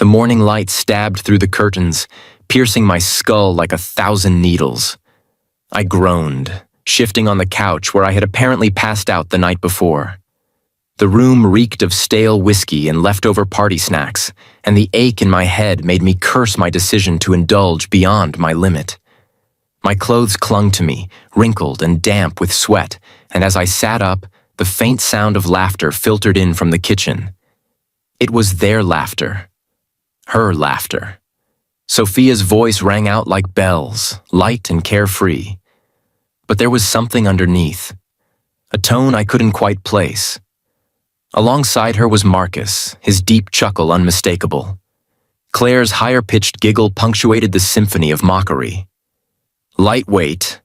The morning light stabbed through the curtains, piercing my skull like 1,000 needles. I groaned, shifting on the couch where I had apparently passed out the night before. The room reeked of stale whiskey and leftover party snacks, and the ache in my head made me curse my decision to indulge beyond my limit. My clothes clung to me, wrinkled and damp with sweat, and as I sat up, the faint sound of laughter filtered in from the kitchen. It was their laughter. Her laughter. Sophia's voice rang out like bells, light and carefree. But there was something underneath, a tone I couldn't quite place. Alongside her was Marcus, his deep chuckle unmistakable. Claire's higher-pitched giggle punctuated the symphony of mockery. "Lightweight,"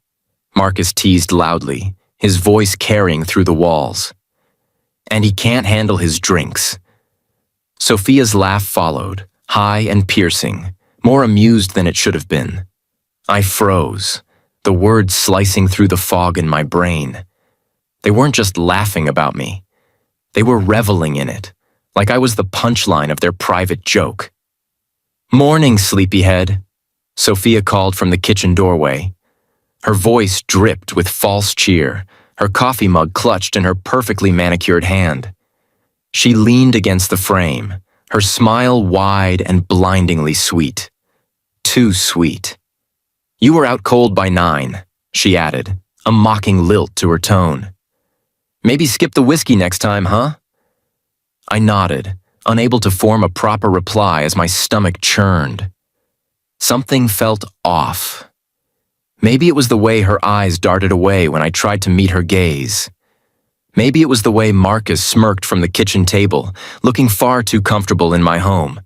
Marcus teased loudly, his voice carrying through the walls. "And he can't handle his drinks." Sophia's laugh followed, high and piercing, more amused than it should have been. I froze, the words slicing through the fog in my brain. They weren't just laughing about me. They were reveling in it, like I was the punchline of their private joke. "Morning, sleepyhead," Sophia called from the kitchen doorway. Her voice dripped with false cheer, her coffee mug clutched in her perfectly manicured hand. She leaned against the frame, her smile wide and blindingly sweet. Too sweet. "You were out cold by 9, she added, a mocking lilt to her tone. "Maybe skip the whiskey next time, huh?" I nodded, unable to form a proper reply as my stomach churned. Something felt off. Maybe it was the way her eyes darted away when I tried to meet her gaze. Maybe it was the way Marcus smirked from the kitchen table, looking far too comfortable in my home.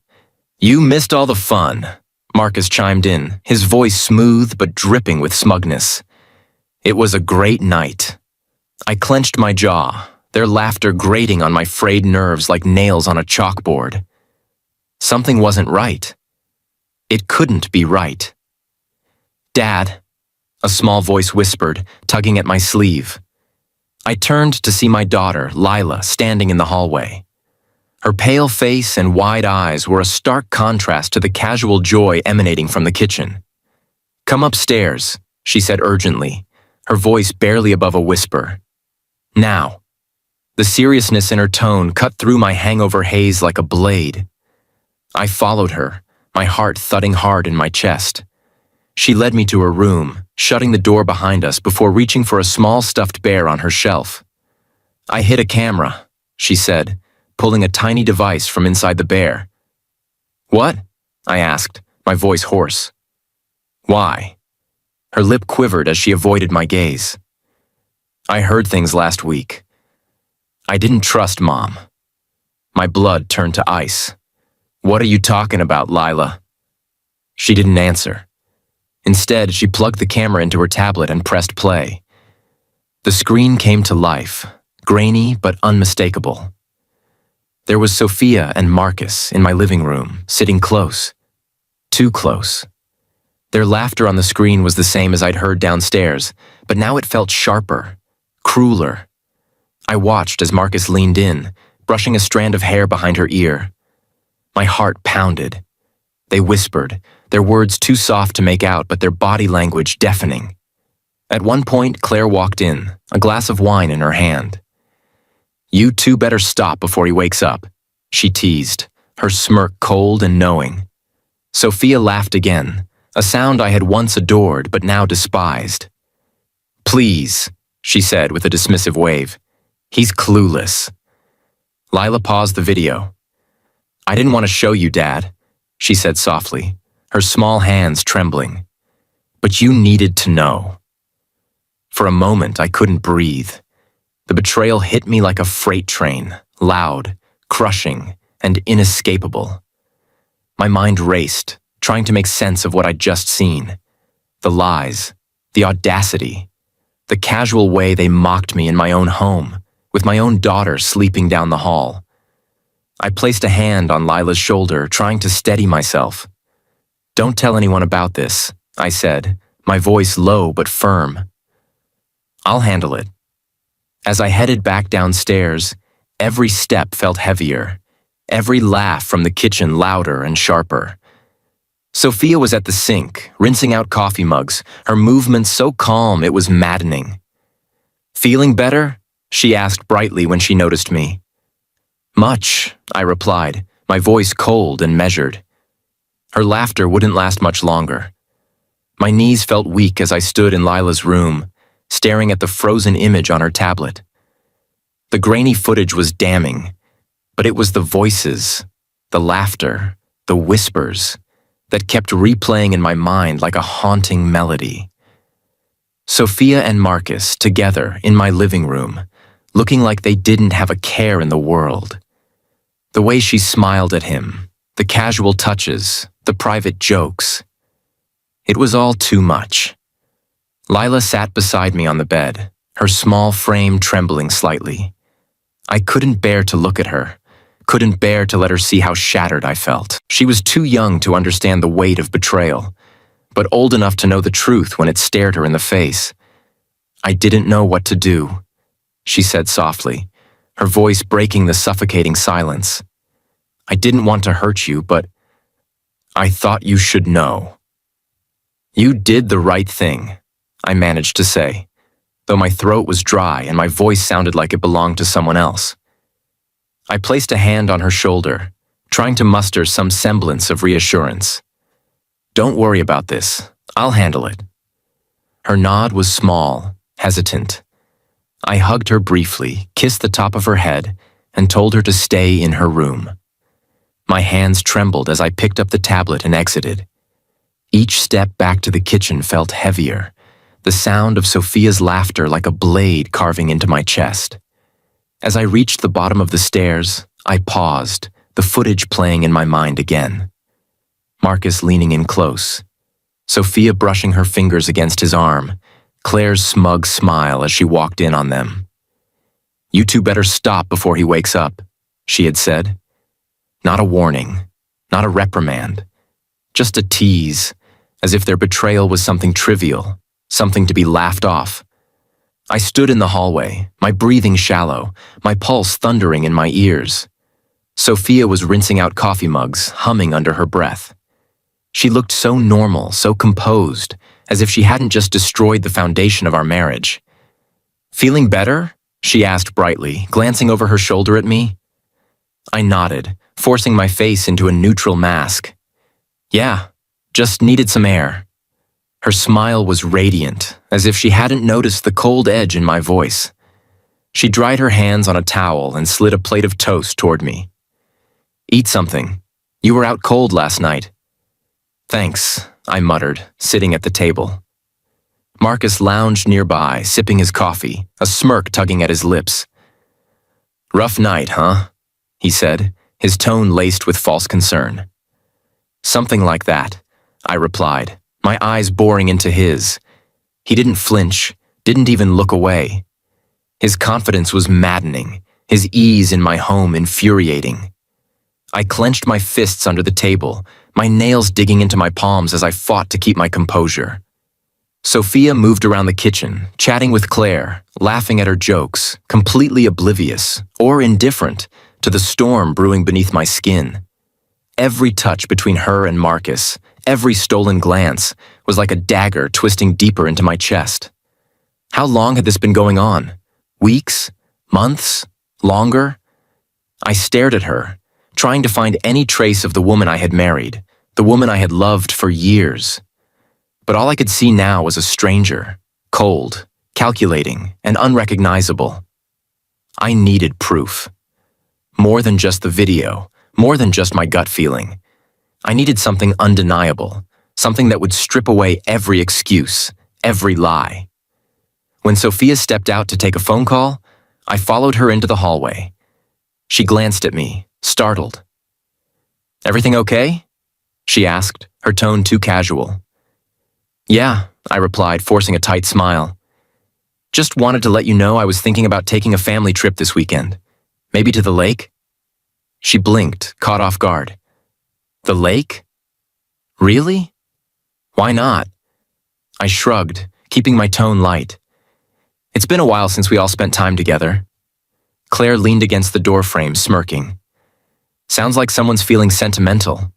"You missed all the fun," Marcus chimed in, his voice smooth but dripping with smugness. "It was a great night." I clenched my jaw, their laughter grating on my frayed nerves like nails on a chalkboard. Something wasn't right. It couldn't be right. "Dad," a small voice whispered, tugging at my sleeve. I turned to see my daughter, Lila, standing in the hallway. Her pale face and wide eyes were a stark contrast to the casual joy emanating from the kitchen. "Come upstairs," she said urgently, her voice barely above a whisper. "Now." The seriousness in her tone cut through my hangover haze like a blade. I followed her, my heart thudding hard in my chest. She led me to her room, shutting the door behind us before reaching for a small stuffed bear on her shelf. "I hid a camera," she said, pulling a tiny device from inside the bear. "What?" I asked, my voice hoarse. "Why?" Her lip quivered as she avoided my gaze. "I heard things last week. I didn't trust Mom." My blood turned to ice. "What are you talking about, Lila?" She didn't answer. Instead, she plugged the camera into her tablet and pressed play. The screen came to life, grainy but unmistakable. There was Sophia and Marcus in my living room, sitting close. Too close. Their laughter on the screen was the same as I'd heard downstairs, but now it felt sharper, crueler. I watched as Marcus leaned in, brushing a strand of hair behind her ear. My heart pounded. They whispered, their words too soft to make out but their body language deafening. At one point, Claire walked in, a glass of wine in her hand. "You two better stop before he wakes up," she teased, her smirk cold and knowing. Sophia laughed again, a sound I had once adored but now despised. "Please," she said with a dismissive wave. "He's clueless." Lila paused the video. "I didn't want to show you, Dad," she said softly, her small hands trembling. "But you needed to know." For a moment, I couldn't breathe. The betrayal hit me like a freight train, loud, crushing, and inescapable. My mind raced, trying to make sense of what I'd just seen. The lies, the audacity, the casual way they mocked me in my own home, with my own daughter sleeping down the hall. I placed a hand on Lila's shoulder, trying to steady myself. "Don't tell anyone about this," I said, my voice low but firm. "I'll handle it." As I headed back downstairs, every step felt heavier, every laugh from the kitchen louder and sharper. Sophia was at the sink, rinsing out coffee mugs, her movements so calm it was maddening. "Feeling better?" she asked brightly when she noticed me. "Much," I replied, my voice cold and measured. Her laughter wouldn't last much longer. My knees felt weak as I stood in Lila's room, staring at the frozen image on her tablet. The grainy footage was damning, but it was the voices, the laughter, the whispers that kept replaying in my mind like a haunting melody. Sophia and Marcus together in my living room, looking like they didn't have a care in the world. The way she smiled at him, the casual touches, the private jokes. It was all too much. Lila sat beside me on the bed, her small frame trembling slightly. I couldn't bear to look at her, couldn't bear to let her see how shattered I felt. She was too young to understand the weight of betrayal, but old enough to know the truth when it stared her in the face. "I didn't know what to do," she said softly, her voice breaking the suffocating silence. "I didn't want to hurt you, but I thought you should know." "You did the right thing," I managed to say, though my throat was dry and my voice sounded like it belonged to someone else. I placed a hand on her shoulder, trying to muster some semblance of reassurance. "Don't worry about this. I'll handle it." Her nod was small, hesitant. I hugged her briefly, kissed the top of her head, and told her to stay in her room. My hands trembled as I picked up the tablet and exited. Each step back to the kitchen felt heavier, the sound of Sophia's laughter like a blade carving into my chest. As I reached the bottom of the stairs, I paused, the footage playing in my mind again. Marcus leaning in close, Sophia brushing her fingers against his arm, Claire's smug smile as she walked in on them. "You two better stop before he wakes up," she had said. Not a warning, not a reprimand, just a tease, as if their betrayal was something trivial, something to be laughed off. I stood in the hallway, my breathing shallow, my pulse thundering in my ears. Sophia was rinsing out coffee mugs, humming under her breath. She looked so normal, so composed, as if she hadn't just destroyed the foundation of our marriage. "Feeling better?" she asked brightly, glancing over her shoulder at me. I nodded, forcing my face into a neutral mask. "Yeah, just needed some air." Her smile was radiant, as if she hadn't noticed the cold edge in my voice. She dried her hands on a towel and slid a plate of toast toward me. "Eat something. You were out cold last night." "Thanks," I muttered, sitting at the table. Marcus lounged nearby, sipping his coffee, a smirk tugging at his lips. "Rough night, huh?" he said, his tone laced with false concern. "Something like that," I replied, my eyes boring into his. He didn't flinch, didn't even look away. His confidence was maddening, his ease in my home infuriating. I clenched my fists under the table, my nails digging into my palms as I fought to keep my composure. Sophia moved around the kitchen, chatting with Claire, laughing at her jokes, completely oblivious, or indifferent, to the storm brewing beneath my skin. Every touch between her and Marcus, every stolen glance, was like a dagger twisting deeper into my chest. How long had this been going on? Weeks? Months? Longer? I stared at her, trying to find any trace of the woman I had married, the woman I had loved for years. But all I could see now was a stranger, cold, calculating, and unrecognizable. I needed proof. More than just the video, more than just my gut feeling. I needed something undeniable, something that would strip away every excuse, every lie. When Sophia stepped out to take a phone call, I followed her into the hallway. She glanced at me, startled. "Everything okay?" she asked, her tone too casual. "Yeah," I replied, forcing a tight smile. "Just wanted to let you know I was thinking about taking a family trip this weekend. Maybe to the lake?" She blinked, caught off guard. "The lake? Really? Why not?" I shrugged, keeping my tone light. "It's been a while since we all spent time together." Claire leaned against the doorframe, smirking. Sounds like someone's feeling sentimental.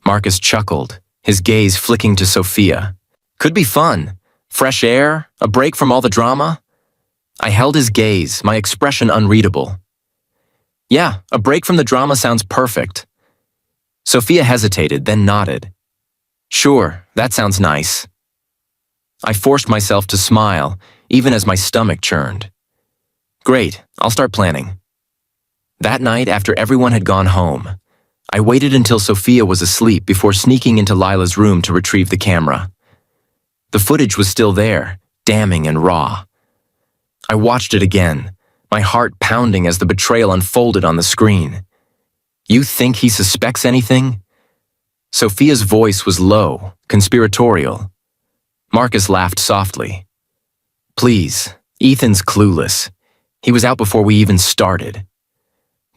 Marcus chuckled, his gaze flicking to Sophia. Could be fun. Fresh air, a break from all the drama. I held his gaze, my expression unreadable. Yeah, a break from the drama sounds perfect. Sophia hesitated, then nodded. Sure, that sounds nice. I forced myself to smile, even as my stomach churned. Great, I'll start planning. That night, after everyone had gone home, I waited until Sophia was asleep before sneaking into Lila's room to retrieve the camera. The footage was still there, damning and raw. I watched it again, my heart pounding as the betrayal unfolded on the screen. You think he suspects anything? Sophia's voice was low, conspiratorial. Marcus laughed softly. Please, Ethan's clueless. He was out before we even started.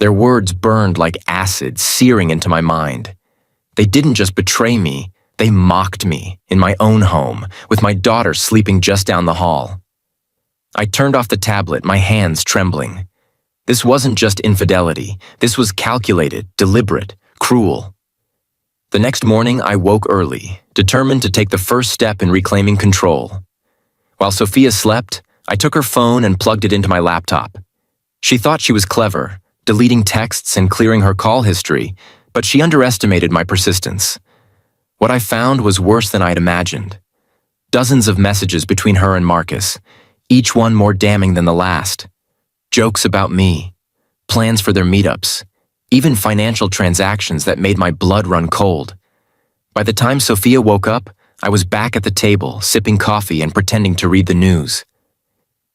Their words burned like acid, searing into my mind. They didn't just betray me, they mocked me, in my own home, with my daughter sleeping just down the hall. I turned off the tablet, my hands trembling. This wasn't just infidelity, this was calculated, deliberate, cruel. The next morning, I woke early, determined to take the first step in reclaiming control. While Sophia slept, I took her phone and plugged it into my laptop. She thought she was clever, deleting texts and clearing her call history, but she underestimated my persistence. What I found was worse than I'd imagined. Dozens of messages between her and Marcus, each one more damning than the last. Jokes about me, plans for their meetups, even financial transactions that made my blood run cold. By the time Sophia woke up, I was back at the table, sipping coffee and pretending to read the news.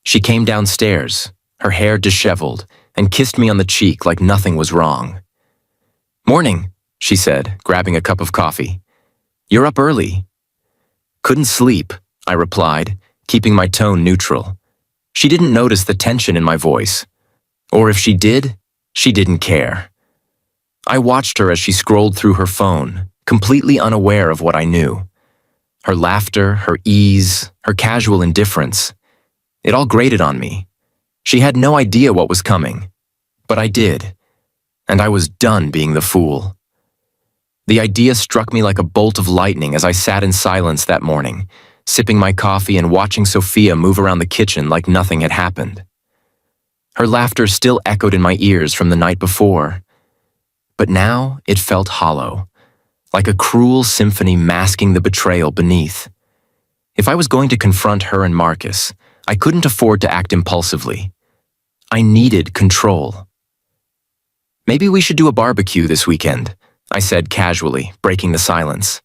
She came downstairs, her hair disheveled, and kissed me on the cheek like nothing was wrong. Morning, she said, grabbing a cup of coffee. You're up early. Couldn't sleep, I replied, keeping my tone neutral. She didn't notice the tension in my voice. Or if she did, she didn't care. I watched her as she scrolled through her phone, completely unaware of what I knew. Her laughter, her ease, her casual indifference. It all grated on me. She had no idea what was coming. But I did. And I was done being the fool. The idea struck me like a bolt of lightning as I sat in silence that morning, sipping my coffee and watching Sophia move around the kitchen like nothing had happened. Her laughter still echoed in my ears from the night before. But now it felt hollow, like a cruel symphony masking the betrayal beneath. If I was going to confront her and Marcus, I couldn't afford to act impulsively. I needed control. Maybe we should do a barbecue this weekend, I said casually, breaking the silence.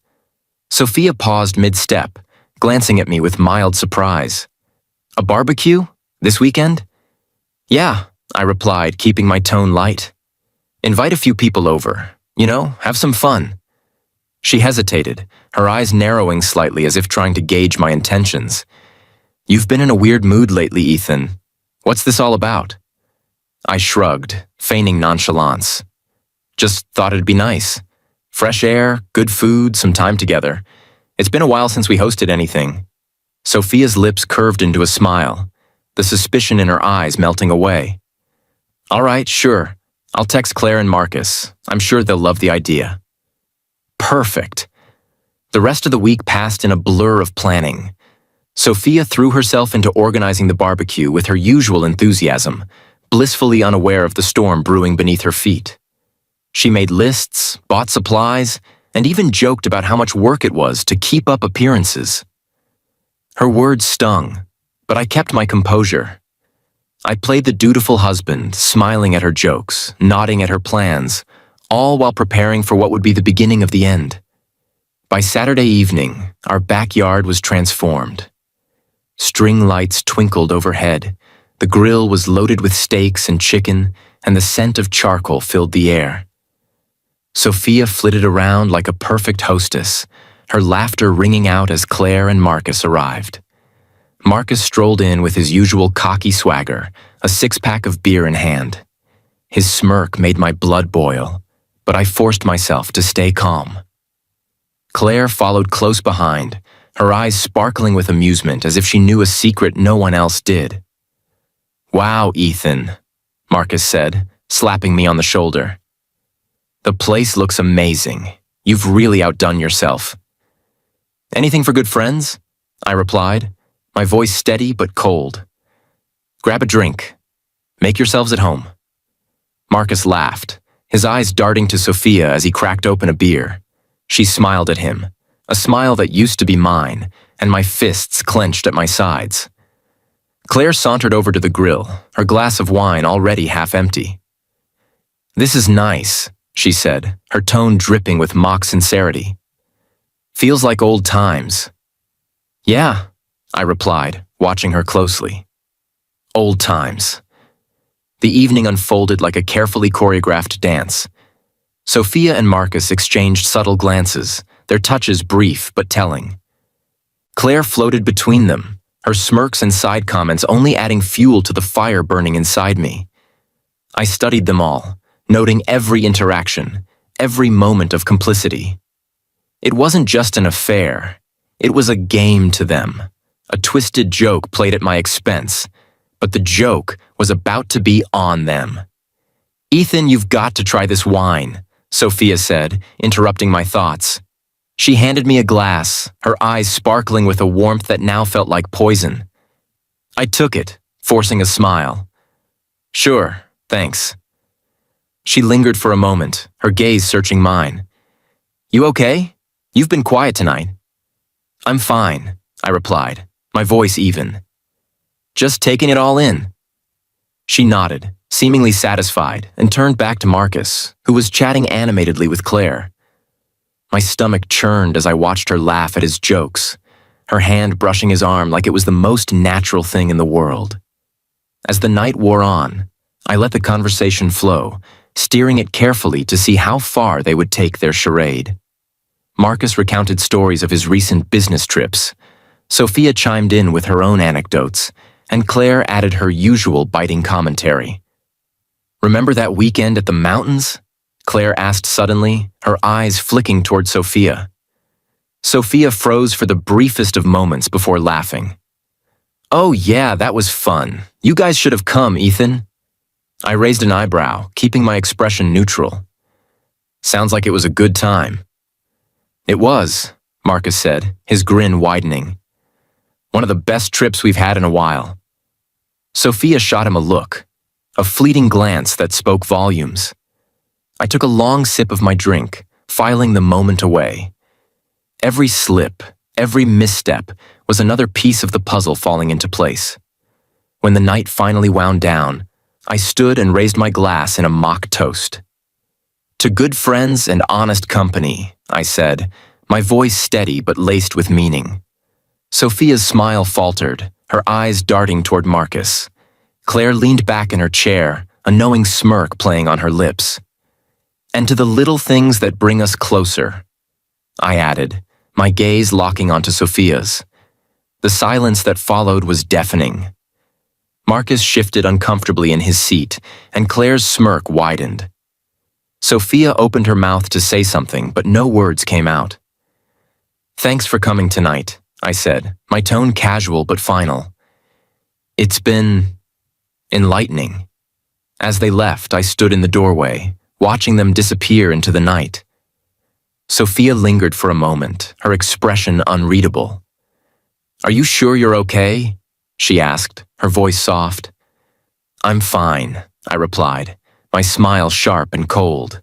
Sophia paused mid-step, glancing at me with mild surprise. A barbecue? This weekend? Yeah, I replied, keeping my tone light. Invite a few people over. Have some fun. She hesitated, her eyes narrowing slightly as if trying to gauge my intentions. You've been in a weird mood lately, Ethan. What's this all about? I shrugged, feigning nonchalance. Just thought it'd be nice. Fresh air, good food, some time together. It's been a while since we hosted anything. Sophia's lips curved into a smile, the suspicion in her eyes melting away. All right, sure. I'll text Claire and Marcus. I'm sure they'll love the idea. Perfect. The rest of the week passed in a blur of planning. Sophia threw herself into organizing the barbecue with her usual enthusiasm, blissfully unaware of the storm brewing beneath her feet. She made lists, bought supplies, and even joked about how much work it was to keep up appearances. Her words stung, but I kept my composure. I played the dutiful husband, smiling at her jokes, nodding at her plans, all while preparing for what would be the beginning of the end. By Saturday evening, our backyard was transformed. String lights twinkled overhead, the grill was loaded with steaks and chicken, and the scent of charcoal filled the air. Sophia flitted around like a perfect hostess, her laughter ringing out as Claire and Marcus arrived. Marcus strolled in with his usual cocky swagger, a six-pack of beer in hand. His smirk made my blood boil, but I forced myself to stay calm. Claire followed close behind, her eyes sparkling with amusement as if she knew a secret no one else did. Wow, Ethan, Marcus said, slapping me on the shoulder. The place looks amazing. You've really outdone yourself. Anything for good friends? I replied, my voice steady but cold. Grab a drink. Make yourselves at home. Marcus laughed, his eyes darting to Sophia as he cracked open a beer. She smiled at him, a smile that used to be mine, and my fists clenched at my sides. Claire sauntered over to the grill, her glass of wine already half empty. This is nice, she said, her tone dripping with mock sincerity. Feels like old times. Yeah, I replied, watching her closely. Old times. The evening unfolded like a carefully choreographed dance. Sophia and Marcus exchanged subtle glances, their touches brief but telling. Claire floated between them, her smirks and side comments only adding fuel to the fire burning inside me. I studied them all, noting every interaction, every moment of complicity. It wasn't just an affair, it was a game to them, a twisted joke played at my expense, but the joke was about to be on them. Ethan, you've got to try this wine, Sophia said, interrupting my thoughts. She handed me a glass, her eyes sparkling with a warmth that now felt like poison. I took it, forcing a smile. Sure, thanks. She lingered for a moment, her gaze searching mine. You okay? You've been quiet tonight. I'm fine, I replied, my voice even. Just taking it all in. She nodded, seemingly satisfied, and turned back to Marcus, who was chatting animatedly with Claire. My stomach churned as I watched her laugh at his jokes, her hand brushing his arm like it was the most natural thing in the world. As the night wore on, I let the conversation flow, steering it carefully to see how far they would take their charade. Marcus recounted stories of his recent business trips. Sophia chimed in with her own anecdotes, and Claire added her usual biting commentary. Remember that weekend at the mountains? Claire asked suddenly, her eyes flicking toward Sophia. Sophia froze for the briefest of moments before laughing. Oh yeah, that was fun. You guys should have come, Ethan. I raised an eyebrow, keeping my expression neutral. Sounds like it was a good time. It was, Marcus said, his grin widening. One of the best trips we've had in a while. Sophia shot him a look, a fleeting glance that spoke volumes. I took a long sip of my drink, filing the moment away. Every slip, every misstep was another piece of the puzzle falling into place. When the night finally wound down, I stood and raised my glass in a mock toast. To good friends and honest company, I said, my voice steady but laced with meaning. Sophia's smile faltered, her eyes darting toward Marcus. Claire leaned back in her chair, a knowing smirk playing on her lips. And to the little things that bring us closer, I added, my gaze locking onto Sophia's. The silence that followed was deafening. Marcus shifted uncomfortably in his seat, and Claire's smirk widened. Sophia opened her mouth to say something, but no words came out. Thanks for coming tonight, I said, my tone casual but final. It's been enlightening. As they left, I stood in the doorway, watching them disappear into the night. Sophia lingered for a moment, her expression unreadable. Are you sure you're okay? She asked, her voice soft. I'm fine, I replied, my smile sharp and cold.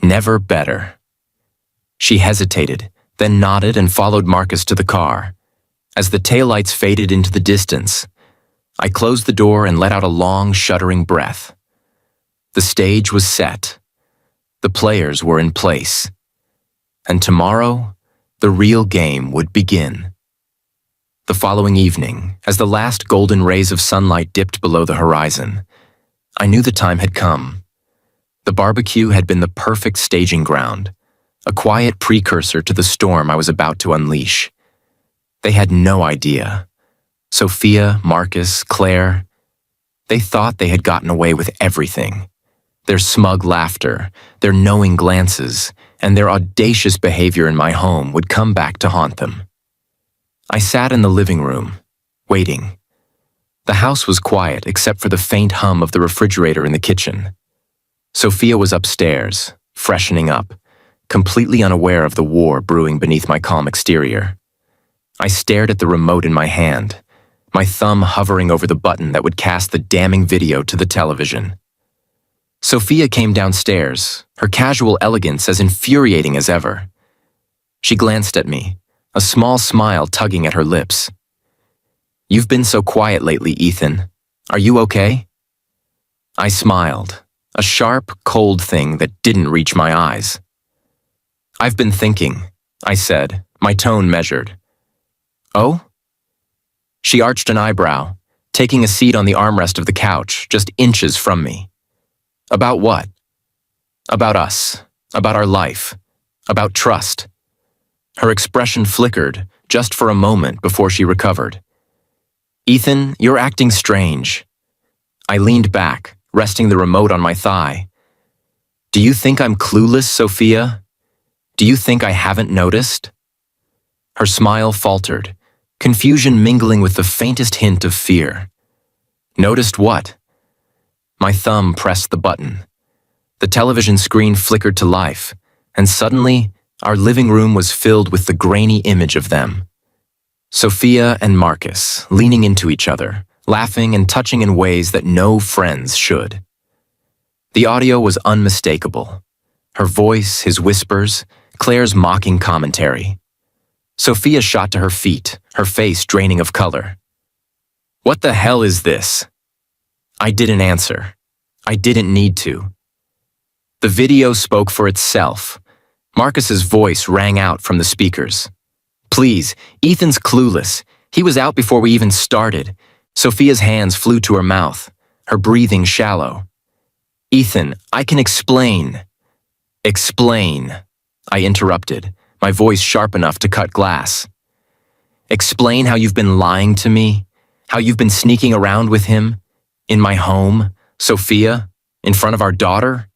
Never better. She hesitated, then nodded and followed Marcus to the car. As the taillights faded into the distance, I closed the door and let out a long, shuddering breath. The stage was set. The players were in place. And tomorrow, the real game would begin. The following evening, as the last golden rays of sunlight dipped below the horizon, I knew the time had come. The barbecue had been the perfect staging ground, a quiet precursor to the storm I was about to unleash. They had no idea. Sophia, Marcus, Claire, they thought they had gotten away with everything. Their smug laughter, their knowing glances, and their audacious behavior in my home would come back to haunt them. I sat in the living room, waiting. The house was quiet except for the faint hum of the refrigerator in the kitchen. Sophia was upstairs, freshening up, completely unaware of the war brewing beneath my calm exterior. I stared at the remote in my hand, my thumb hovering over the button that would cast the damning video to the television. Sophia came downstairs, her casual elegance as infuriating as ever. She glanced at me, a small smile tugging at her lips. "You've been so quiet lately, Ethan. Are you okay?" I smiled, a sharp, cold thing that didn't reach my eyes. "I've been thinking," I said, my tone measured. "Oh?" She arched an eyebrow, taking a seat on the armrest of the couch, just inches from me. "About what?" "About us, about our life, about trust." Her expression flickered, just for a moment before she recovered. "Ethan, you're acting strange." I leaned back, resting the remote on my thigh. "Do you think I'm clueless, Sophia? Do you think I haven't noticed?" Her smile faltered, confusion mingling with the faintest hint of fear. "Noticed what?" My thumb pressed the button. The television screen flickered to life, and suddenly, our living room was filled with the grainy image of them. Sophia and Marcus, leaning into each other, laughing and touching in ways that no friends should. The audio was unmistakable. Her voice, his whispers, Claire's mocking commentary. Sophia shot to her feet, her face draining of color. "What the hell is this?" I didn't answer. I didn't need to. The video spoke for itself. Marcus's voice rang out from the speakers. "Please, Ethan's clueless. He was out before we even started." Sophia's hands flew to her mouth, her breathing shallow. "Ethan, I can explain." "Explain," I interrupted, my voice sharp enough to cut glass. "Explain how you've been lying to me, how you've been sneaking around with him, in my home, Sophia, in front of our daughter."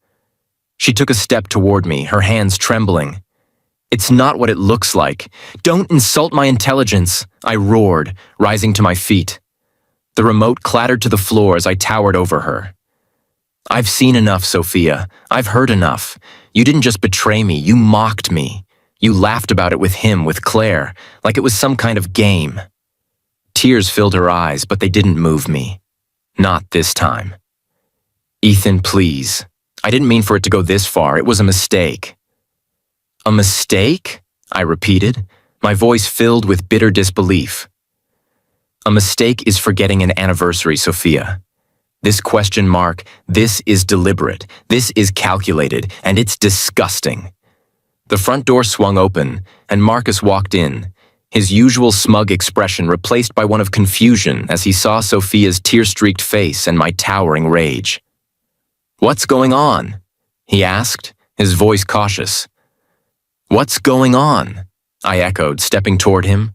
She took a step toward me, her hands trembling. "It's not what it looks like. Don't insult my intelligence," I roared, rising to my feet. The remote clattered to the floor as I towered over her. "I've seen enough, Sophia. I've heard enough. You didn't just betray me, you mocked me. You laughed about it with him, with Claire, like it was some kind of game." Tears filled her eyes, but they didn't move me. Not this time. "Ethan, please. I didn't mean for it to go this far. It was a mistake." "A mistake?" I repeated, my voice filled with bitter disbelief. "A mistake is forgetting an anniversary, Sophia. This question mark, this is deliberate, this is calculated, and it's disgusting." The front door swung open, and Marcus walked in, his usual smug expression replaced by one of confusion as he saw Sophia's tear-streaked face and my towering rage. "What's going on?" he asked, his voice cautious. "What's going on?" I echoed, stepping toward him.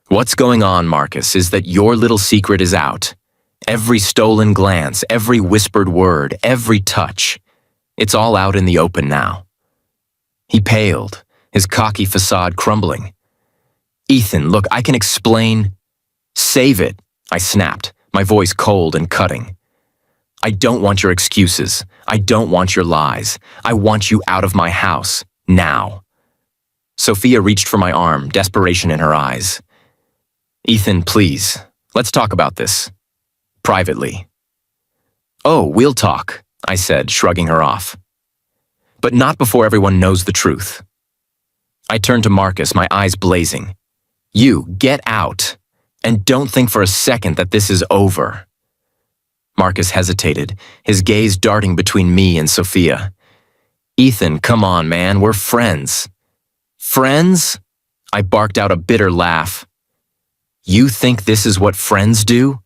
"What's going on, Marcus, is that your little secret is out. Every stolen glance, every whispered word, every touch. It's all out in the open now." He paled, his cocky facade crumbling. "Ethan, look, I can explain." "Save it," I snapped, my voice cold and cutting. "I don't want your excuses. I don't want your lies. I want you out of my house, now." Sophia reached for my arm, desperation in her eyes. "Ethan, please, let's talk about this. Privately." "Oh, we'll talk," I said, shrugging her off. "But not before everyone knows the truth." I turned to Marcus, my eyes blazing. "You, get out, and don't think for a second that this is over." Marcus hesitated, his gaze darting between me and Sophia. "Ethan, come on, man, we're friends." "Friends?" I barked out a bitter laugh. "You think this is what friends do?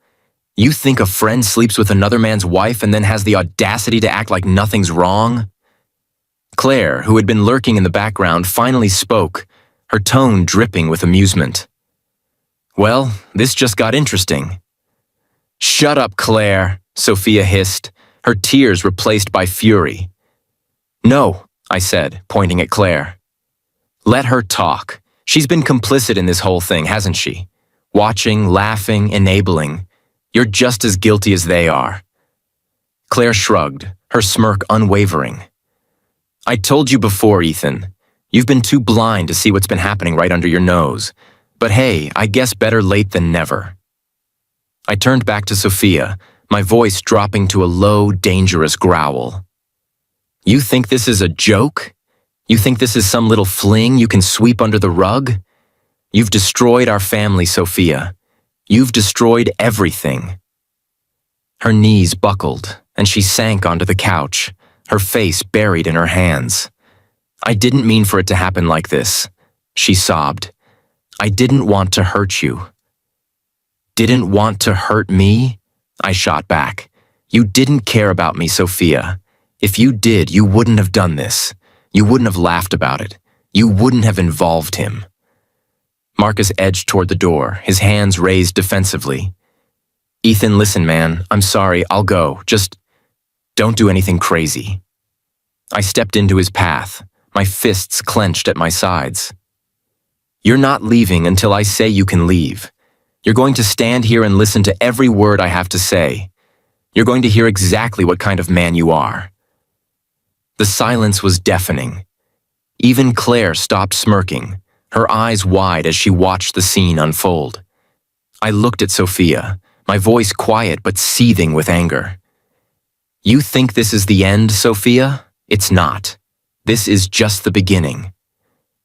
You think a friend sleeps with another man's wife and then has the audacity to act like nothing's wrong?" Claire, who had been lurking in the background, finally spoke, her tone dripping with amusement. "Well, this just got interesting." "Shut up, Claire," Sophia hissed, her tears replaced by fury. "No," I said, pointing at Claire. "Let her talk. She's been complicit in this whole thing, hasn't she? Watching, laughing, enabling. You're just as guilty as they are." Claire shrugged, her smirk unwavering. I told you before, Ethan. You've been too blind to see what's been happening right under your nose. But hey, I guess better late than never. I turned back to Sophia, my voice dropping to a low, dangerous growl. You think this is a joke? You think this is some little fling you can sweep under the rug? You've destroyed our family, Sophia. You've destroyed everything. Her knees buckled, and she sank onto the couch, her face buried in her hands. I didn't mean for it to happen like this, she sobbed. I didn't want to hurt you. Didn't want to hurt me? I shot back. You didn't care about me, Sophia. If you did, you wouldn't have done this. You wouldn't have laughed about it. You wouldn't have involved him. Marcus edged toward the door, his hands raised defensively. Ethan, listen, man. I'm sorry. I'll go. Just don't do anything crazy. I stepped into his path, my fists clenched at my sides. You're not leaving until I say you can leave. You're going to stand here and listen to every word I have to say. You're going to hear exactly what kind of man you are. The silence was deafening. Even Claire stopped smirking, her eyes wide as she watched the scene unfold. I looked at Sophia, my voice quiet but seething with anger. You think this is the end, Sophia? It's not. This is just the beginning.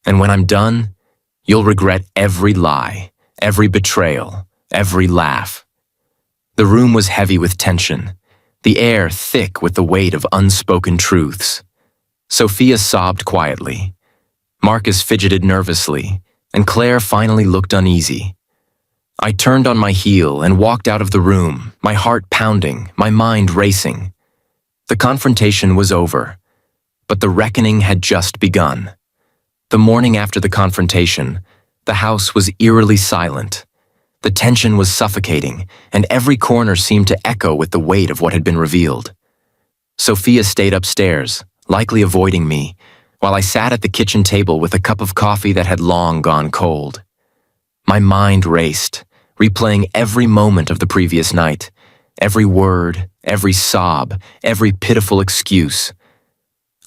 And when I'm done, you'll regret every lie, every betrayal, every laugh. The room was heavy with tension, the air thick with the weight of unspoken truths. Sophia sobbed quietly. Marcus fidgeted nervously, and Claire finally looked uneasy. I turned on my heel and walked out of the room, my heart pounding, my mind racing. The confrontation was over, but the reckoning had just begun. The morning after the confrontation, the house was eerily silent. The tension was suffocating, and every corner seemed to echo with the weight of what had been revealed. Sophia stayed upstairs, likely avoiding me, while I sat at the kitchen table with a cup of coffee that had long gone cold. My mind raced, replaying every moment of the previous night, every word, every sob, every pitiful excuse.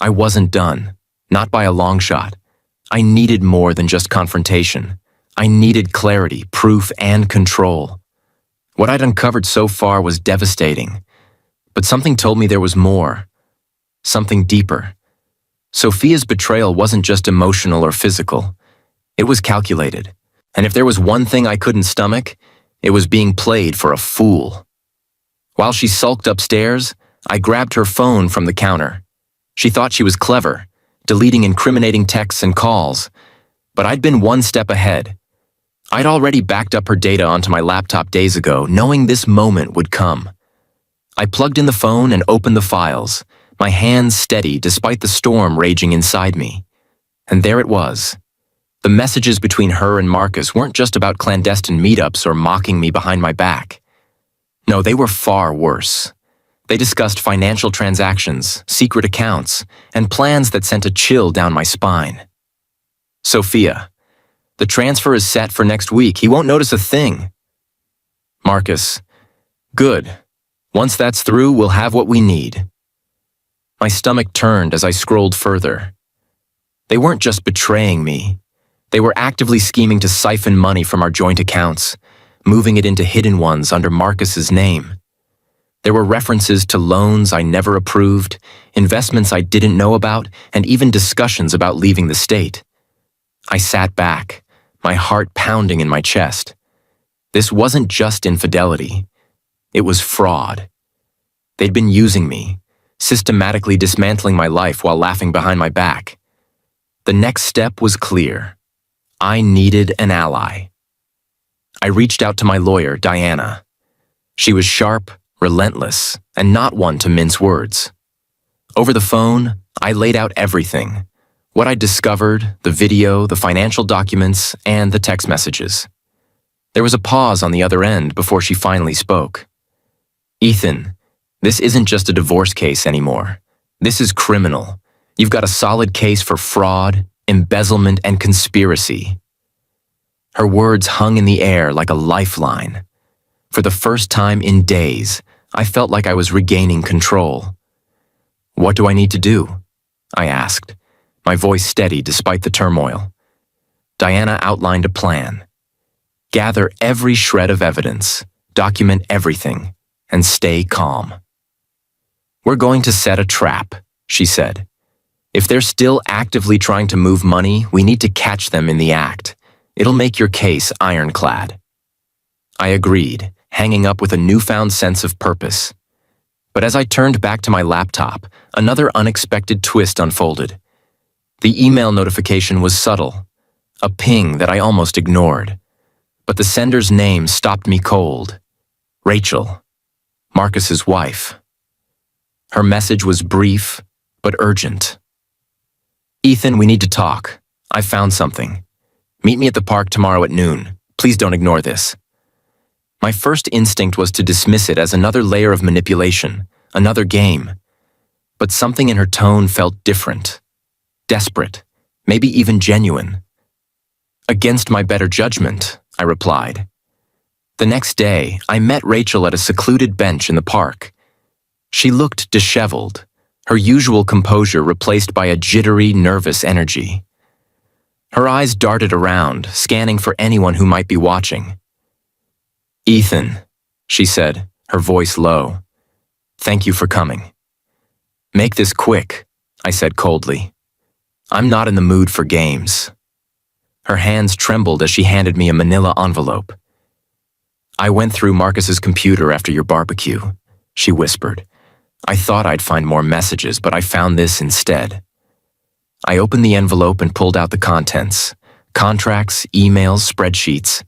I wasn't done, not by a long shot. I needed more than just confrontation. I needed clarity, proof, and control. What I'd uncovered so far was devastating, but something told me there was more, something deeper. Sophia's betrayal wasn't just emotional or physical. It was calculated, and if there was one thing I couldn't stomach, it was being played for a fool. While she sulked upstairs, I grabbed her phone from the counter. She thought she was clever, deleting incriminating texts and calls, but I'd been one step ahead. I'd already backed up her data onto my laptop days ago, knowing this moment would come. I plugged in the phone and opened the files, my hands steady despite the storm raging inside me. And there it was. The messages between her and Marcus weren't just about clandestine meetups or mocking me behind my back. No, they were far worse. They discussed financial transactions, secret accounts, and plans that sent a chill down my spine. Sophia, the transfer is set for next week. He won't notice a thing. Marcus, good. Once that's through, we'll have what we need. My stomach turned as I scrolled further. They weren't just betraying me. They were actively scheming to siphon money from our joint accounts, moving it into hidden ones under Marcus's name. There were references to loans I never approved, investments I didn't know about, and even discussions about leaving the state. I sat back, my heart pounding in my chest. This wasn't just infidelity. It was fraud. They'd been using me, systematically dismantling my life while laughing behind my back. The next step was clear. I needed an ally. I reached out to my lawyer, Diana. She was sharp, relentless, and not one to mince words. Over the phone, I laid out everything. What I'd discovered, the video, the financial documents, and the text messages. There was a pause on the other end before she finally spoke. Ethan, this isn't just a divorce case anymore. This is criminal. You've got a solid case for fraud, embezzlement, and conspiracy. Her words hung in the air like a lifeline. For the first time in days, I felt like I was regaining control. What do I need to do? I asked, my voice steady despite the turmoil. Diana outlined a plan. Gather every shred of evidence, document everything, and stay calm. We're going to set a trap, she said. If they're still actively trying to move money, we need to catch them in the act. It'll make your case ironclad. I agreed, hanging up with a newfound sense of purpose. But as I turned back to my laptop, another unexpected twist unfolded. The email notification was subtle, a ping that I almost ignored. But the sender's name stopped me cold. Rachel, Marcus's wife. Her message was brief, but urgent. Ethan, we need to talk. I've found something. Meet me at the park tomorrow at noon. Please don't ignore this. My first instinct was to dismiss it as another layer of manipulation, another game. But something in her tone felt different, desperate, maybe even genuine. Against my better judgment, I replied. The next day, I met Rachel at a secluded bench in the park. She looked disheveled, her usual composure replaced by a jittery, nervous energy. Her eyes darted around, scanning for anyone who might be watching. Ethan, she said, her voice low. Thank you for coming. Make this quick, I said coldly. I'm not in the mood for games. Her hands trembled as she handed me a manila envelope. I went through Marcus's computer after your barbecue, she whispered. I thought I'd find more messages, but I found this instead. I opened the envelope and pulled out the contents. Contracts, emails, spreadsheets.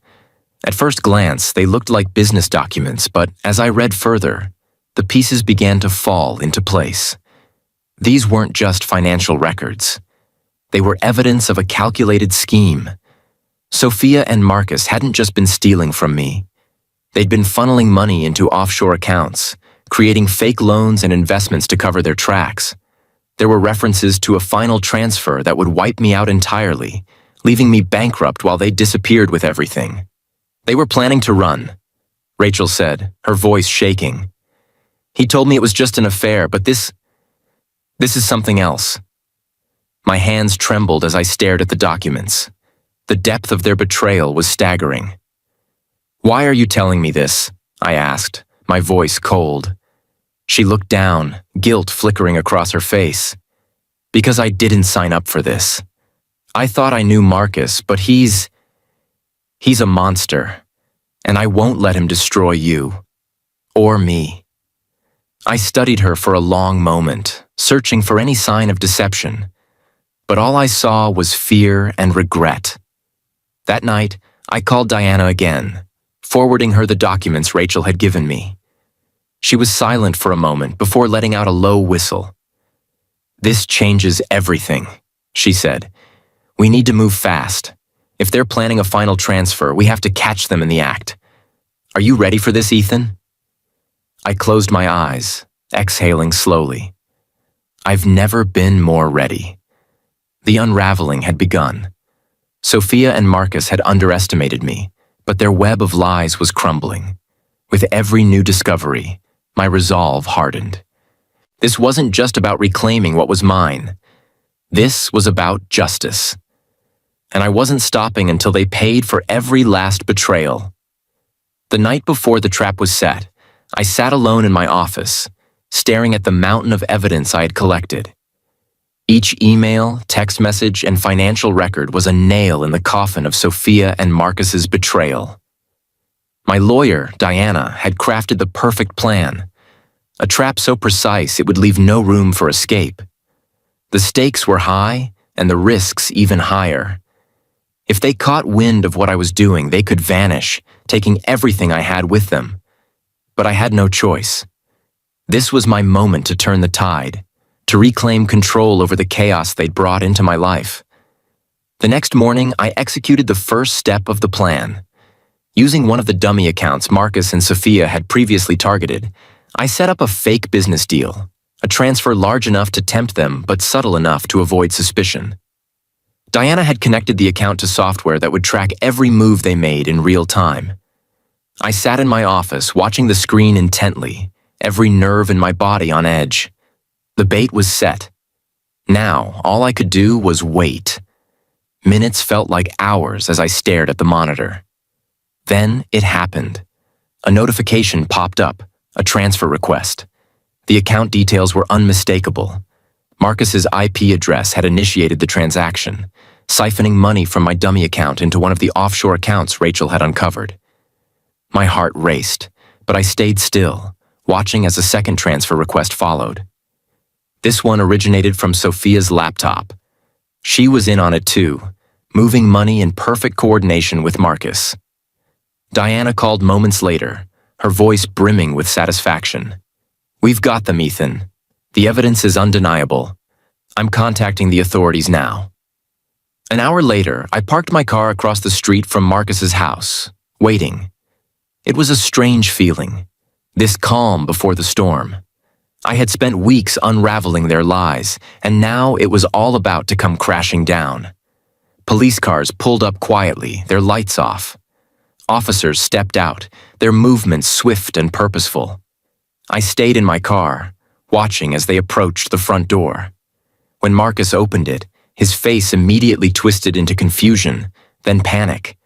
At first glance, they looked like business documents, but as I read further, the pieces began to fall into place. These weren't just financial records. They were evidence of a calculated scheme. Sophia and Marcus hadn't just been stealing from me. They'd been funneling money into offshore accounts, creating fake loans and investments to cover their tracks. There were references to a final transfer that would wipe me out entirely, leaving me bankrupt while they disappeared with everything. They were planning to run, Rachel said, her voice shaking. He told me it was just an affair, but this is something else. My hands trembled as I stared at the documents. The depth of their betrayal was staggering. Why are you telling me this? I asked, my voice cold. She looked down, guilt flickering across her face. Because I didn't sign up for this. I thought I knew Marcus, but he's a monster, and I won't let him destroy you. Or me. I studied her for a long moment, searching for any sign of deception. But all I saw was fear and regret. That night, I called Diana again, forwarding her the documents Rachel had given me. She was silent for a moment before letting out a low whistle. This changes everything, she said. We need to move fast. If they're planning a final transfer, we have to catch them in the act. Are you ready for this, Ethan? I closed my eyes, exhaling slowly. I've never been more ready. The unraveling had begun. Sophia and Marcus had underestimated me, but their web of lies was crumbling. With every new discovery, my resolve hardened. This wasn't just about reclaiming what was mine. This was about justice. And I wasn't stopping until they paid for every last betrayal. The night before the trap was set, I sat alone in my office, staring at the mountain of evidence I had collected. Each email, text message, and financial record was a nail in the coffin of Sophia and Marcus's betrayal. My lawyer, Diana, had crafted the perfect plan, a trap so precise it would leave no room for escape. The stakes were high, and the risks even higher. If they caught wind of what I was doing, they could vanish, taking everything I had with them. But I had no choice. This was my moment to turn the tide, to reclaim control over the chaos they'd brought into my life. The next morning, I executed the first step of the plan. Using one of the dummy accounts Marcus and Sophia had previously targeted, I set up a fake business deal, a transfer large enough to tempt them but subtle enough to avoid suspicion. Diana had connected the account to software that would track every move they made in real time. I sat in my office watching the screen intently, every nerve in my body on edge. The bait was set. Now, all I could do was wait. Minutes felt like hours as I stared at the monitor. Then it happened. A notification popped up, a transfer request. The account details were unmistakable. Marcus's IP address had initiated the transaction, siphoning money from my dummy account into one of the offshore accounts Rachel had uncovered. My heart raced, but I stayed still, watching as a second transfer request followed. This one originated from Sophia's laptop. She was in on it too, moving money in perfect coordination with Marcus. Diana called moments later, her voice brimming with satisfaction. "We've got them, Ethan. The evidence is undeniable. I'm contacting the authorities now." An hour later, I parked my car across the street from Marcus's house, waiting. It was a strange feeling, this calm before the storm. I had spent weeks unraveling their lies, and now it was all about to come crashing down. Police cars pulled up quietly, their lights off. Officers stepped out, their movements swift and purposeful. I stayed in my car, watching as they approached the front door. When Marcus opened it, his face immediately twisted into confusion, then panic.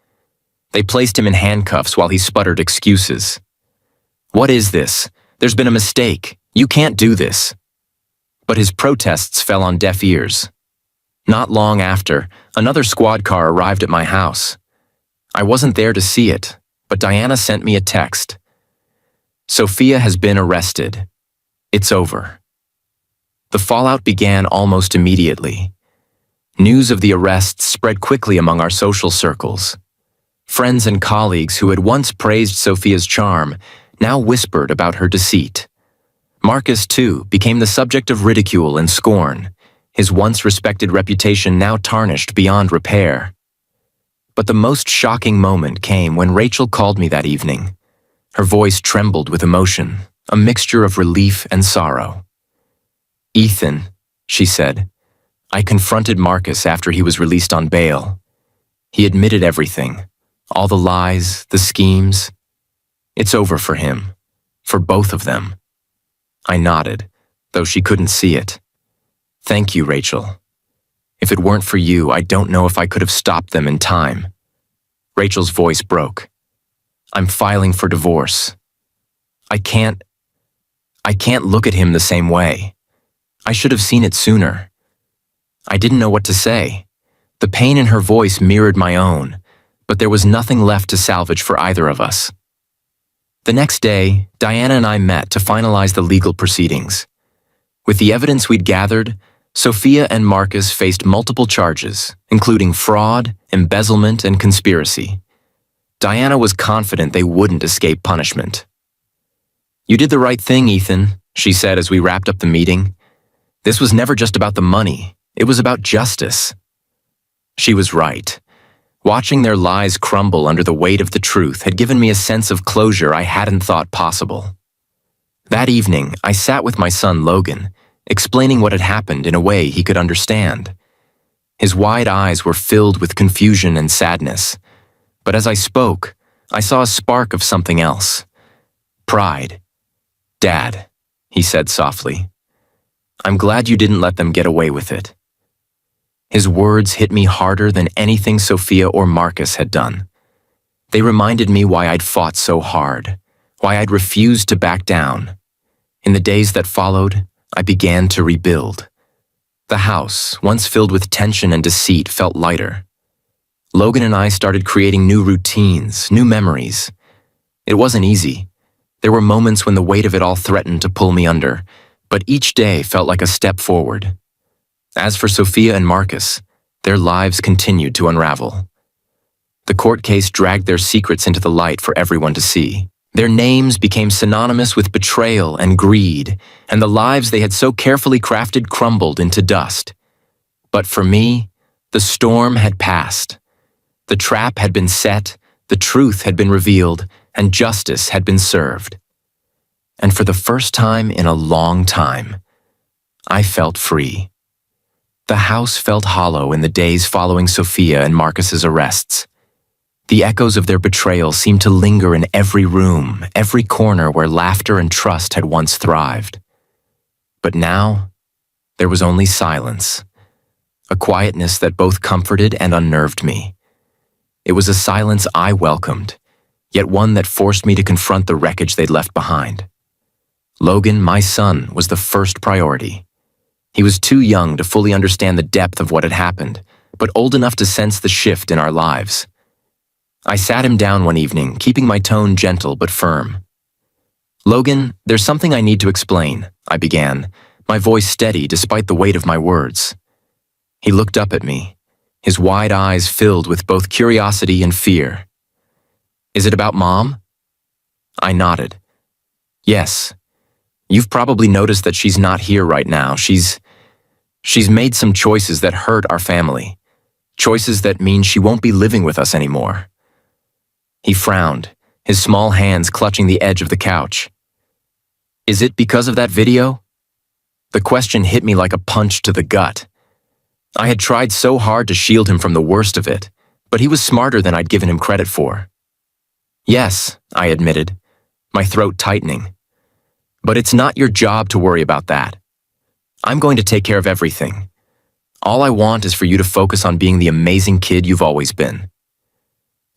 They placed him in handcuffs while he sputtered excuses. "What is this? There's been a mistake. You can't do this." But his protests fell on deaf ears. Not long after, another squad car arrived at my house. I wasn't there to see it, but Diana sent me a text. "Sophia has been arrested. It's over." The fallout began almost immediately. News of the arrests spread quickly among our social circles. Friends and colleagues who had once praised Sophia's charm now whispered about her deceit. Marcus, too, became the subject of ridicule and scorn, his once respected reputation now tarnished beyond repair. But the most shocking moment came when Rachel called me that evening. Her voice trembled with emotion, a mixture of relief and sorrow. "Ethan," she said, "I confronted Marcus after he was released on bail. He admitted everything, all the lies, the schemes. It's over for him, for both of them." I nodded, though she couldn't see it. "Thank you, Rachel. If it weren't for you, I don't know if I could have stopped them in time." Rachel's voice broke. "I'm filing for divorce. I can't look at him the same way. I should have seen it sooner." I didn't know what to say. The pain in her voice mirrored my own, but there was nothing left to salvage for either of us. The next day, Diana and I met to finalize the legal proceedings. With the evidence we'd gathered, Sophia and Marcus faced multiple charges, including fraud, embezzlement, and conspiracy. Diana was confident they wouldn't escape punishment. "You did the right thing, Ethan," she said as we wrapped up the meeting. "This was never just about the money, it was about justice." She was right. Watching their lies crumble under the weight of the truth had given me a sense of closure I hadn't thought possible. That evening, I sat with my son Logan, explaining what had happened in a way he could understand. His wide eyes were filled with confusion and sadness, but as I spoke, I saw a spark of something else. Pride. "Dad," he said softly, "I'm glad you didn't let them get away with it." His words hit me harder than anything Sophia or Marcus had done. They reminded me why I'd fought so hard, why I'd refused to back down. In the days that followed, I began to rebuild. The house, once filled with tension and deceit, felt lighter. Logan and I started creating new routines, new memories. It wasn't easy. There were moments when the weight of it all threatened to pull me under, but each day felt like a step forward. As for Sophia and Marcus, their lives continued to unravel. The court case dragged their secrets into the light for everyone to see. Their names became synonymous with betrayal and greed, and the lives they had so carefully crafted crumbled into dust. But for me, the storm had passed. The trap had been set, the truth had been revealed, and justice had been served. And for the first time in a long time, I felt free. The house felt hollow in the days following Sophia and Marcus's arrests. The echoes of their betrayal seemed to linger in every room, every corner where laughter and trust had once thrived. But now, There was only silence, a quietness that both comforted and unnerved me. It was a silence I welcomed, yet one that forced me to confront the wreckage they'd left behind. Logan, my son, was the first priority. He was too young to fully understand the depth of what had happened, but old enough to sense the shift in our lives. I sat him down one evening, keeping my tone gentle but firm. "Logan, there's something I need to explain," I began, my voice steady despite the weight of my words. He looked up at me, his wide eyes filled with both curiosity and fear. "Is it about Mom?" I nodded. "Yes. You've probably noticed that she's not here right now. She's made some choices that hurt our family. Choices that mean she won't be living with us anymore." He frowned, his small hands clutching the edge of the couch. "Is it because of that video?" The question hit me like a punch to the gut. I had tried so hard to shield him from the worst of it, but he was smarter than I'd given him credit for. "Yes," I admitted, my throat tightening. "But it's not your job to worry about that. I'm going to take care of everything. All I want is for you to focus on being the amazing kid you've always been."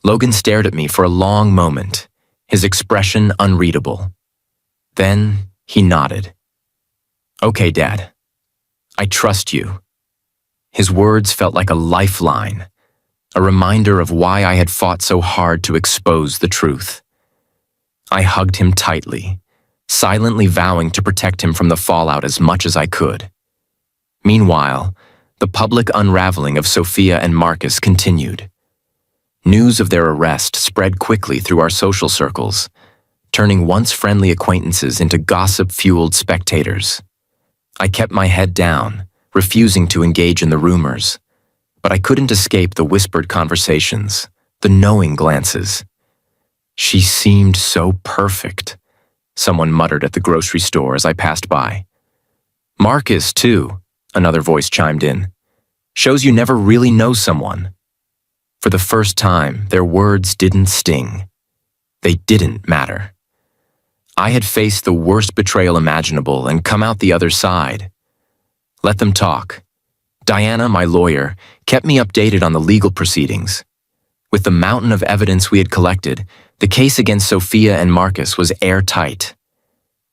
Logan stared at me for a long moment, his expression unreadable. Then he nodded. "Okay, Dad. I trust you." His words felt like a lifeline, a reminder of why I had fought so hard to expose the truth. I hugged him tightly, silently vowing to protect him from the fallout as much as I could. Meanwhile, the public unraveling of Sophia and Marcus continued. News of their arrest spread quickly through our social circles, turning once friendly acquaintances into gossip-fueled spectators. I kept my head down, refusing to engage in the rumors, but I couldn't escape the whispered conversations, the knowing glances. "She seemed so perfect," someone muttered at the grocery store as I passed by. "Marcus, too," another voice chimed in. "Shows you never really know someone." For the first time, their words didn't sting. They didn't matter. I had faced the worst betrayal imaginable and come out the other side. Let them talk. Diana, my lawyer, kept me updated on the legal proceedings. With the mountain of evidence we had collected, the case against Sophia and Marcus was airtight.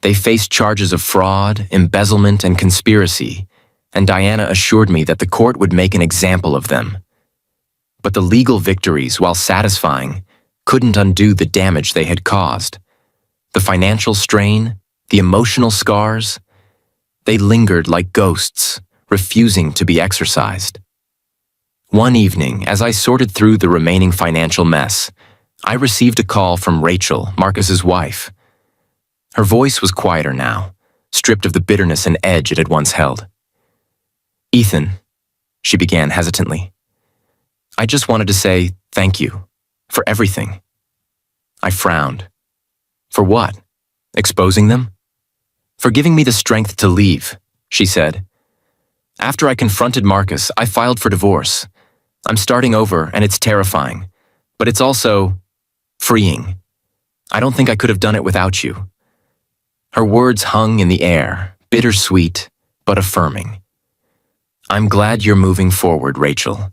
They faced charges of fraud, embezzlement, and conspiracy, and Diana assured me that the court would make an example of them. But the legal victories, while satisfying, couldn't undo the damage they had caused. The financial strain, the emotional scars, they lingered like ghosts, refusing to be exorcised. One evening, as I sorted through the remaining financial mess, I received a call from Rachel, Marcus's wife. Her voice was quieter now, stripped of the bitterness and edge it had once held. "Ethan," she began hesitantly, "I just wanted to say thank you for everything." I frowned. "For what? Exposing them?" "For giving me the strength to leave," she said. "After I confronted Marcus, I filed for divorce. I'm starting over, and it's terrifying, but it's also freeing. I don't think I could have done it without you." Her words hung in the air, bittersweet, but affirming. "I'm glad you're moving forward, Rachel.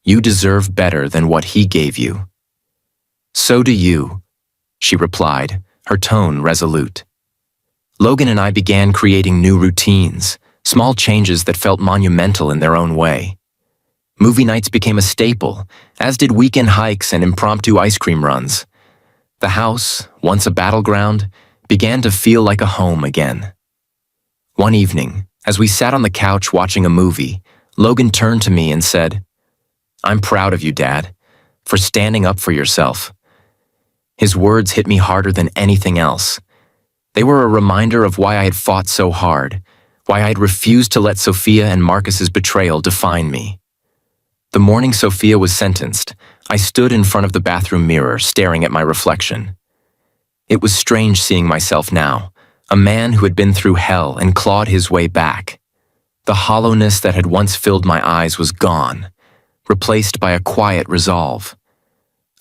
You deserve better than what he gave you." "So do you," she replied, her tone resolute. Logan and I began creating new routines, small changes that felt monumental in their own way. Movie nights became a staple, as did weekend hikes and impromptu ice cream runs. The house, once a battleground, began to feel like a home again. One evening, as we sat on the couch watching a movie, Logan turned to me and said, "I'm proud of you, Dad, for standing up for yourself." His words hit me harder than anything else. They were a reminder of why I had fought so hard, why I had refused to let Sophia and Marcus's betrayal define me. The morning Sophia was sentenced, I stood in front of the bathroom mirror, staring at my reflection. It was strange seeing myself now, a man who had been through hell and clawed his way back. The hollowness that had once filled my eyes was gone, replaced by a quiet resolve.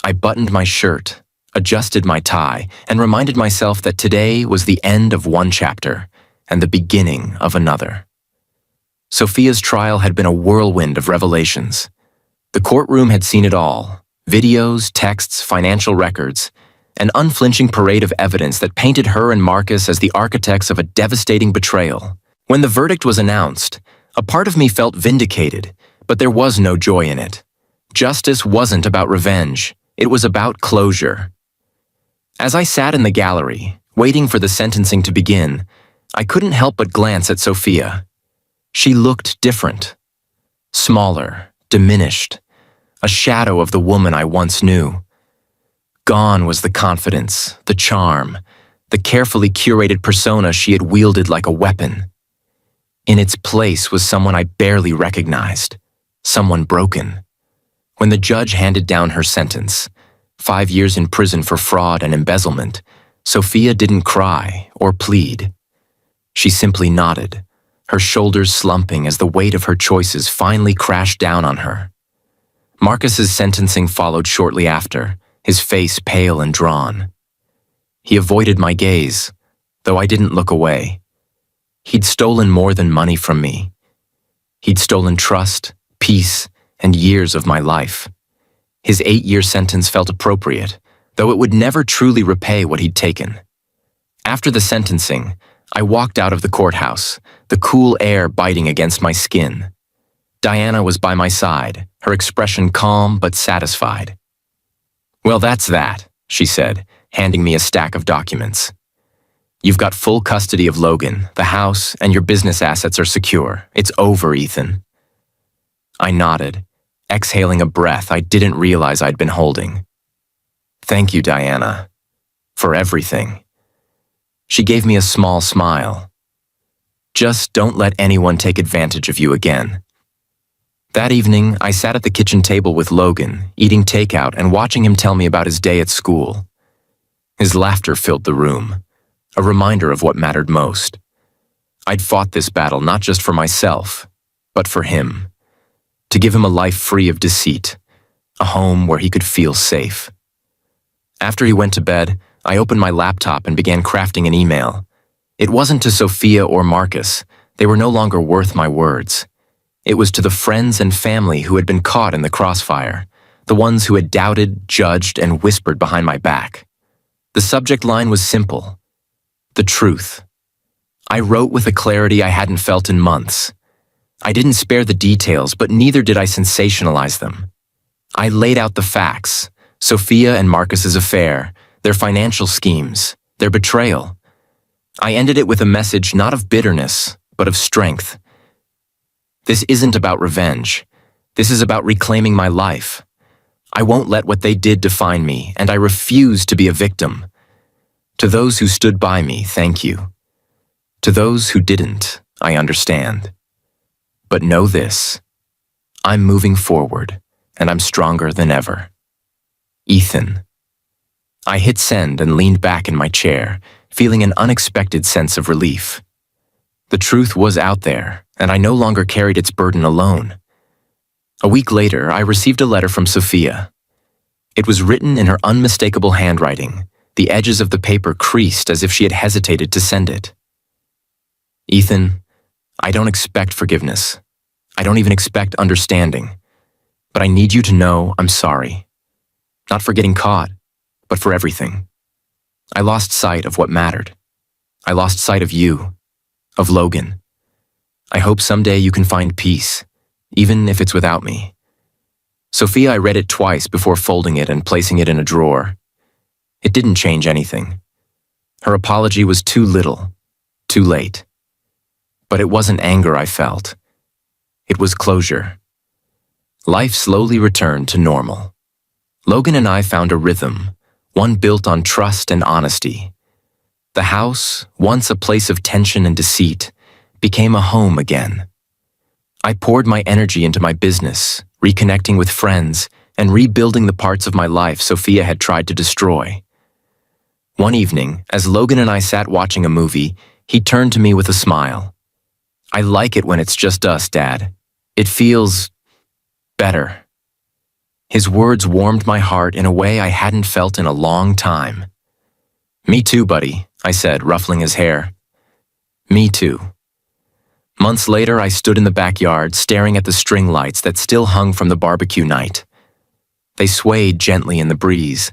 I buttoned my shirt, adjusted my tie, and reminded myself that today was the end of one chapter and the beginning of another. Sophia's trial had been a whirlwind of revelations. The courtroom had seen it all: videos, texts, financial records, an unflinching parade of evidence that painted her and Marcus as the architects of a devastating betrayal. When the verdict was announced, a part of me felt vindicated, but there was no joy in it. Justice wasn't about revenge. It was about closure. As I sat in the gallery, waiting for the sentencing to begin, I couldn't help but glance at Sophia. She looked different. Smaller, diminished, a shadow of the woman I once knew. Gone was the confidence, the charm, the carefully curated persona she had wielded like a weapon. In its place was someone I barely recognized, someone broken. When the judge handed down her sentence, 5 years in prison for fraud and embezzlement, Sophia didn't cry or plead. She simply nodded, her shoulders slumping as the weight of her choices finally crashed down on her. Marcus's sentencing followed shortly after, his face pale and drawn. He avoided my gaze, though I didn't look away. He'd stolen more than money from me. He'd stolen trust, peace, and years of my life. His 8-year sentence felt appropriate, though it would never truly repay what he'd taken. After the sentencing, I walked out of the courthouse, the cool air biting against my skin. Diana was by my side, her expression calm but satisfied. "Well, that's that," she said, handing me a stack of documents. "You've got full custody of Logan, the house, and your business assets are secure. It's over, Ethan." I nodded, exhaling a breath I didn't realize I'd been holding. "Thank you, Diana, for everything." She gave me a small smile. "Just don't let anyone take advantage of you again." That evening, I sat at the kitchen table with Logan, eating takeout and watching him tell me about his day at school. His laughter filled the room, a reminder of what mattered most. I'd fought this battle not just for myself, but for him. To give him a life free of deceit, a home where he could feel safe. After he went to bed, I opened my laptop and began crafting an email. It wasn't to Sophia or Marcus. They were no longer worth my words. It was to the friends and family who had been caught in the crossfire, the ones who had doubted, judged, and whispered behind my back. The subject line was simple: the truth. I wrote with a clarity I hadn't felt in months. I didn't spare the details, but neither did I sensationalize them. I laid out the facts: Sophia and Marcus's affair, their financial schemes, their betrayal. I ended it with a message not of bitterness, but of strength. This isn't about revenge. This is about reclaiming my life. I won't let what they did define me, and I refuse to be a victim. To those who stood by me, thank you. To those who didn't, I understand. But know this: I'm moving forward, and I'm stronger than ever. Ethan. I hit send and leaned back in my chair, feeling an unexpected sense of relief. The truth was out there, and I no longer carried its burden alone. A week later, I received a letter from Sophia. It was written in her unmistakable handwriting, the edges of the paper creased as if she had hesitated to send it. "Ethan, I don't expect forgiveness. I don't even expect understanding. But I need you to know I'm sorry. Not for getting caught, but for everything. I lost sight of what mattered. I lost sight of you, of Logan. I hope someday you can find peace, even if it's without me." Sophia, I read it twice before folding it and placing it in a drawer. It didn't change anything. Her apology was too little, too late. But it wasn't anger I felt. It was closure. Life slowly returned to normal. Logan and I found a rhythm, one built on trust and honesty. The house, once a place of tension and deceit, became a home again. I poured my energy into my business, reconnecting with friends, and rebuilding the parts of my life Sophia had tried to destroy. One evening, as Logan and I sat watching a movie, he turned to me with a smile. "I like it when it's just us, Dad. It feels better." His words warmed my heart in a way I hadn't felt in a long time. "Me too, buddy," I said, ruffling his hair. "Me too." Months later, I stood in the backyard, staring at the string lights that still hung from the barbecue night. They swayed gently in the breeze,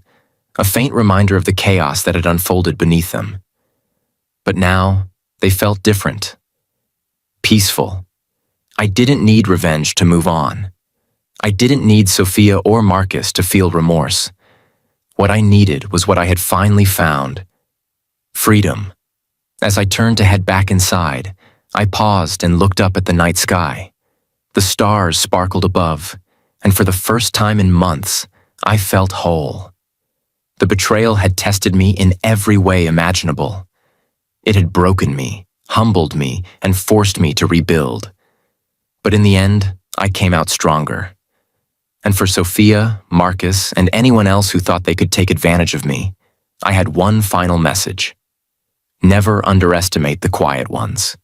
a faint reminder of the chaos that had unfolded beneath them. But now, they felt different. Peaceful. I didn't need revenge to move on. I didn't need Sophia or Marcus to feel remorse. What I needed was what I had finally found: freedom. As I turned to head back inside, I paused and looked up at the night sky. The stars sparkled above, and for the first time in months, I felt whole. The betrayal had tested me in every way imaginable. It had broken me, humbled me, and forced me to rebuild. But in the end, I came out stronger. And for Sophia, Marcus, and anyone else who thought they could take advantage of me, I had one final message: never underestimate the quiet ones.